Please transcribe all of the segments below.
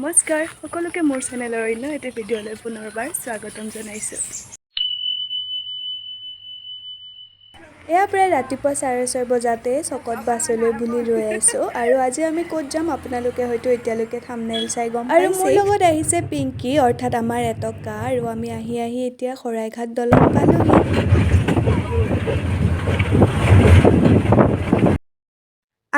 নমস্কাৰ সকলোকে মোৰ চেনেলৰ অন্য এটা ভিডিঅ'লৈ পুনৰবাৰ স্বাগতম জনাইছোঁ। এয়া প্ৰায় ৰাতিপুৱা 6:30 বজাতে চকত বাছলৈ বুলি ৰৈ আছোঁ আৰু আজি আমি ক'ত যাম আপোনালোকে হয়তো এতিয়ালৈকে থাম্বনেইল চাই গম পাইছে। আৰু মোৰ লগত আহিছে পিংকি অৰ্থাৎ আমাৰ এটকা আৰু আমি আহি এতিয়া শৰাইঘাট দলং পালোহি।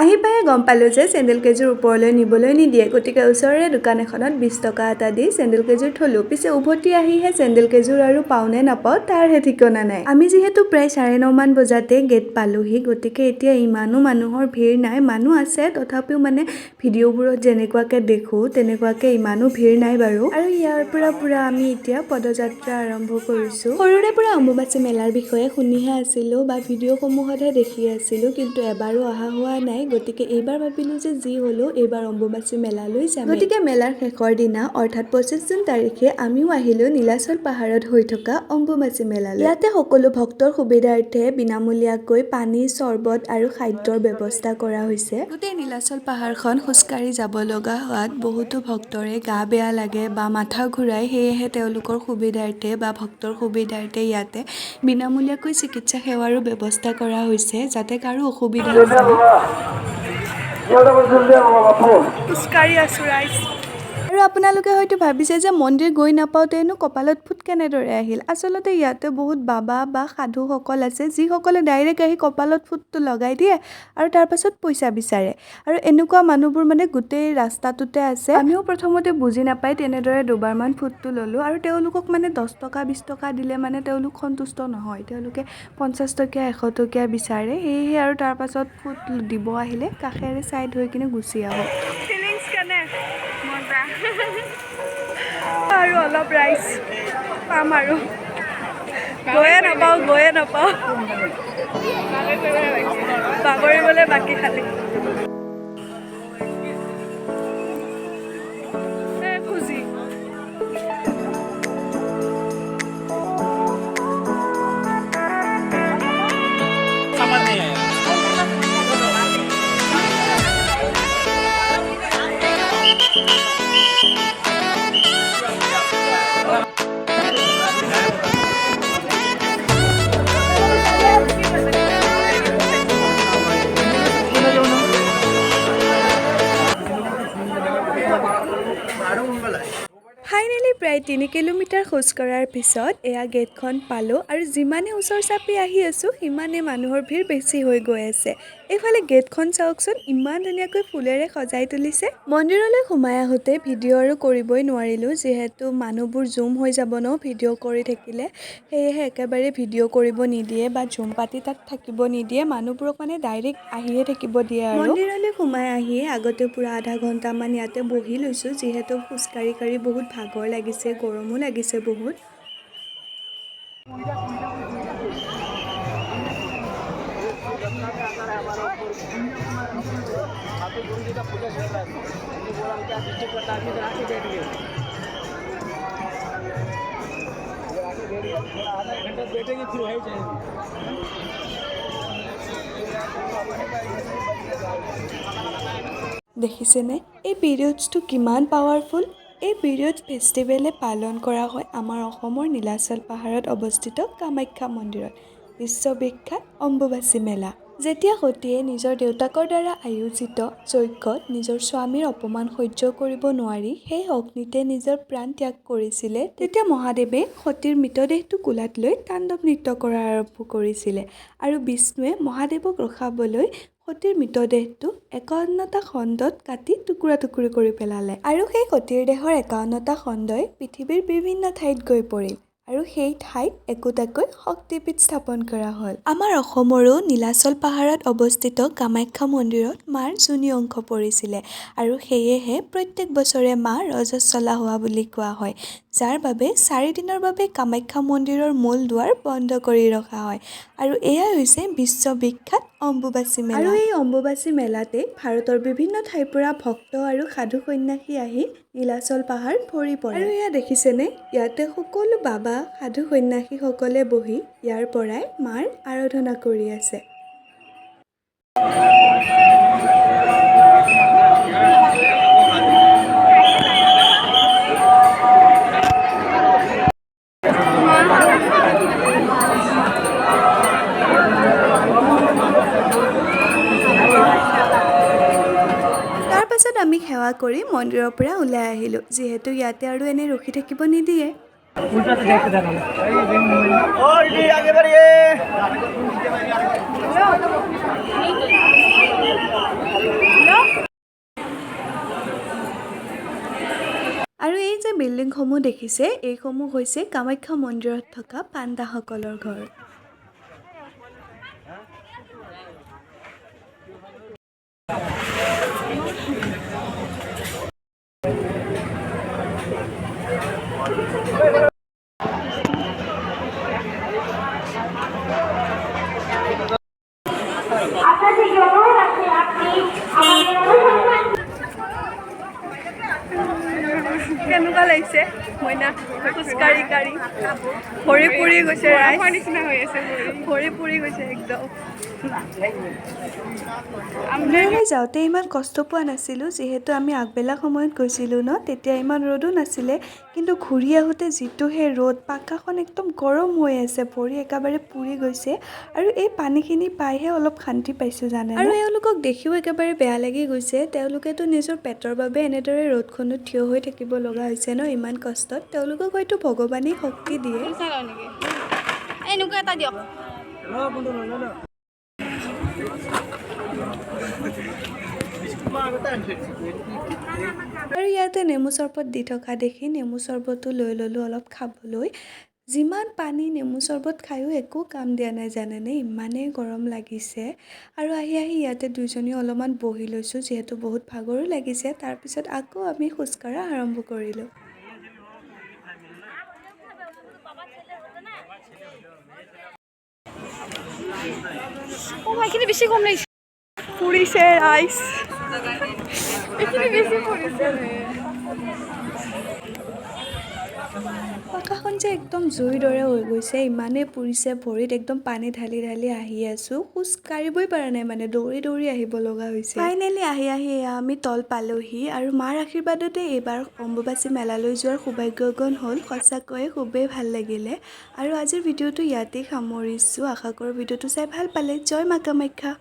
আহি পাই গম পালোঁ যে চেণ্ডেল কেইযোৰ ওপৰলৈ নিবলৈ নিদিয়ে, গতিকে ওচৰৰে দোকান এখনত 20 টকা এটা দি চেণ্ডেল কেইযোৰ থলোঁ। পিছে উভতি আহিহে চেণ্ডেল কেইযোৰ আৰু পাওঁ নে নাপাওঁ তাৰহে ঠিকনা নাই। আমি যিহেতু প্ৰায় 9:30 মান বজাতে গেট পালোহি, গতিকে এতিয়া ইমানো মানুহৰ ভিৰ নাই। মানুহ আছে তথাপিও মানে ভিডিঅ'বোৰত যেনেকুৱাকৈ দেখোঁ তেনেকুৱাকৈ ইমানো ভিৰ নাই বাৰু। আৰু ইয়াৰ পৰা আমি এতিয়া পদযাত্ৰা আৰম্ভ কৰিছোঁ। সৰুৰে পৰা অম্বুবাচী মেলাৰ বিষয়ে শুনিহে আছিলোঁ বা ভিডিঅ'সমূহতহে দেখি আছিলোঁ, কিন্তু এবাৰো অহা হোৱা নাই। গতিকে এইবাৰ ভাবিলোঁ যে যি হ'লেও এইবাৰ অম্বুবাচী মেলালৈ যাম। গতিকে মেলাৰ শেষৰ দিনা অৰ্থাৎ 25 জুন তাৰিখে আমিও আহিলোঁ নীলাচল পাহাৰত হৈ থকা অম্বুবাচী মেলালৈ। ইয়াতে সকলো ভক্তৰ সুবিধাৰ্থে বিনামূলীয়াকৈ পানী, চৰ্বত আৰু খাদ্যৰ ব্যৱস্থা কৰা হৈছে। গোটেই নীলাচল পাহাৰখন খোজকাঢ়ি যাব লগা হোৱাত বহুতো ভক্তৰে গা বেয়া লাগে বা মাথা ঘূৰাই, সেয়েহে তেওঁলোকৰ সুবিধাৰ্থে বা ভক্তৰ সুবিধাৰ্থে ইয়াতে বিনামূলীয়াকৈ চিকিৎসা সেৱাৰো ব্যৱস্থা কৰা হৈছে, যাতে কাৰো অসুবিধা নহয়। খোজকাঢ়ি আছোঁ ৰাইজ। আৰু আপোনালোকে হয়তো ভাবিছে যে মন্দিৰ গৈ নাপাওঁতেনো কপালত ফুট কেনেদৰে আহিল। আচলতে ইয়াতে বহুত বাবা বা সাধুসকল আছে যিসকলে ডাইৰেক্ট আহি কপালত ফুটটো লগাই দিয়ে আৰু তাৰপাছত পইচা বিচাৰে। আৰু এনেকুৱা মানুহবোৰ মানে গোটেই ৰাস্তাটোতে আছে। আমিও প্ৰথমতে বুজি নাপাই তেনেদৰে দুবাৰমান ফুটটো ল'লোঁ আৰু তেওঁলোকক মানে 10 টকা 20 টকা দিলে মানে তেওঁলোক সন্তুষ্ট নহয়, তেওঁলোকে 50 টকীয়া 100 টকীয়া বিচাৰে। সেয়েহে আৰু তাৰপাছত ফুট দিব আহিলে কাষেৰে চাইড হৈ কিনে গুচি আহোঁ। ফিলিংছ কেনে? মজা। আৰু অলপ ৰাইজ পাম আৰু গৈয়ে নাপাওঁ বাগৰিবলৈ বাকী খালি। খুজি ফাইনেলি প্ৰায় 3 কিলোমিটাৰ খোজ কঢ়াৰ পিছত এয়া গেটখন পালোঁ আৰু যিমানে ওচৰ চাপি আহি আছোঁ সিমানে মানুহৰ ভিৰ বেছি হৈ গৈ আছে। এইফালে গেটখন চাওকচোন, ইমান ধুনীয়াকৈ ফুলেৰে সজাই তুলিছে। মন্দিৰলৈ সোমাই আহোঁতে ভিডিঅ' আৰু কৰিবই নোৱাৰিলোঁ, যিহেতু মানুহবোৰ জুম হৈ যাব ন ভিডিঅ' কৰি থাকিলে। সেয়েহে একেবাৰে ভিডিঅ' কৰিব নিদিয়ে বা জুম পাতি তাত থাকিব নিদিয়ে, মানুহবোৰক মানে ডাইৰেক্ট আহিয়ে থাকিব দিয়ে। আৰু মন্দিৰলৈ সোমাই আহিয়ে আগতে পুৰা আধা ঘণ্টামান ইয়াতে বহি লৈছোঁ, যিহেতু খোজকাঢ়ি বহুত ভাগৰ লাগিছে, গৰমো লাগিছে বহুত। দেখিছেনে এই পিৰিয়ডছটো কিমান পাৱাৰফুল? এই পিৰিয়ড ফেষ্টিভেলে পালন কৰা হয় আমাৰ অসমৰ নীলাচল পাহাৰত অৱস্থিত কামাখ্যা মন্দিৰত বিশ্ববিখ্যাত অম্বুবাচী মেলা। যেতিয়া সতীয়ে নিজৰ দেউতাকৰ দ্বাৰা আয়োজিত যজ্ঞত নিজৰ স্বামীৰ অপমান সহ্য কৰিব নোৱাৰি সেই অগ্নিতে নিজৰ প্ৰাণ ত্যাগ কৰিছিলে, তেতিয়া মহাদেৱে সতীৰ মৃতদেহটো কোলাত লৈ তাণ্ডৱ নৃত্য কৰা আৰম্ভ কৰিছিলে আৰু বিষ্ণুৱে মহাদেৱক ৰখাবলৈ সতীৰ মৃতদেহটো 51টা খণ্ডত কাটি টুকুৰা কৰি পেলালে আৰু সেই সতীৰ দেহৰ 51টা খণ্ডই পৃথিৱীৰ বিভিন্ন ঠাইত গৈ পৰিল আৰু সেই ঠাইত একোটাকৈ শক্তিপীঠ স্থাপন কৰা হ'ল। আমাৰ অসমৰো নীলাচল পাহাৰত অৱস্থিত কামাখ্যা মন্দিৰত মাৰ যোনি অংশ পৰিছিলে আৰু সেয়েহে প্ৰত্যেক বছৰে মা ৰজস্বলা হোৱা বুলি কোৱা হয়, যাৰ বাবে 4 দিনৰ বাবে কামাখ্যা মন্দিৰৰ মূল দুৱাৰ বন্ধ কৰি ৰখা হয়। আৰু এয়াই হৈছে বিশ্ববিখ্যাত অম্বুবাচী মেলা। আৰু এই অম্বুবাচী মেলাতে ভাৰতৰ বিভিন্ন ঠাইৰ পৰা ভক্ত আৰু সাধু সন্যাসী আহি নীলাচল পাহাৰ ভৰি পৰে। আৰু এয়া দেখিছেনে, ইয়াতে সকলো বাবা সাধু সন্যাসীসকলে বহি ইয়াৰ পৰাই মাৰ আৰাধনা কৰি আছে। আমি সেৱা কৰি মন্দিৰৰ পৰা ওলাই আহিলোঁ, যিহেতু ইয়াতে আৰু এনেই ৰখি থাকিব নিদিয়ে। আৰু এই যে বিল্ডিংসমূহ দেখিছে, এইসমূহ হৈছে কামাখ্যা মন্দিৰত থকা পাণ্ডাসকলৰ ঘৰ। কেনেকুৱা লাগিছে মইনা খোজকাঢ়ি কাঢ়ি ভৰি পুৰি গৈছে, নিচিনা হৈ আছে, ভৰি পুৰি গৈছে একদম। মন্দিৰলৈ যাওঁতে ইমান কষ্ট পোৱা নাছিলোঁ, যিহেতু আমি আগবেলা সময়ত গৈছিলোঁ ন, তেতিয়া ইমান ৰ'দো নাছিলে। কিন্তু ঘূৰি আহোঁতে যিটো সেই ৰ'দ, পাকাখন একদম গৰম হৈ আছে, ভৰি একেবাৰে পুৰি গৈছে। আৰু এই পানীখিনি পাইহে অলপ শান্তি পাইছোঁ জানে। আৰু এওঁলোকক দেখিও একেবাৰে বেয়া লাগি গৈছে। তেওঁলোকেতো নিজৰ পেটৰ বাবে এনেদৰে ৰ'দখনত থিয় হৈ থাকিব লগা হৈছে ন, ইমান কষ্টত। তেওঁলোকক হয়তো ভগৱানেই শক্তি দিয়ে। এনেকুৱা এটা দিয়ক। আৰু ইয়াতে নেমু চৰবত দি থকা দেখি নেমু চৰবতো লৈ ল'লোঁ অলপ খাবলৈ। যিমান পানী নেমু চৰবত খায়ো একো কাম দিয়া নাই জানেনে, ইমানেই গৰম লাগিছে। আৰু আহি ইয়াতে দুইজনীও অলপমান বহি লৈছোঁ, যিহেতু বহুত ভাগৰো লাগিছে। তাৰপিছত আকৌ আমি খোজকঢ়া আৰম্ভ কৰিলোঁ। এইখিনি বেছি কম লাগিছে, পুৰিছে ৰাইচ, এইখিনি বেছি পুৰিছে। পাকাখন যে একদম জুইৰ দৰে হৈ গৈছে, ইমানেই পুৰিছে, ভৰিত একদম পানী ঢালি ঢালি আহি আছোঁ। খোজ কাঢ়িবই পৰা নাই মানে, দৌৰি দৌৰি আহিব লগা হৈছে। ফাইনেলি আহি আমি তল পালোহি। আৰু মাৰ আশীৰ্বাদতে এইবাৰ অম্বুবাচী মেলালৈ যোৱাৰ সৌভাগ্যৱান হ'ল। সঁচাকৈয়ে খুবেই ভাল লাগিলে। আৰু আজিৰ ভিডিঅ'টো ইয়াতেই সামৰিছোঁ। আশা কৰোঁ ভিডিঅ'টো চাই ভাল পালে। জয় মা কামাখ্যা।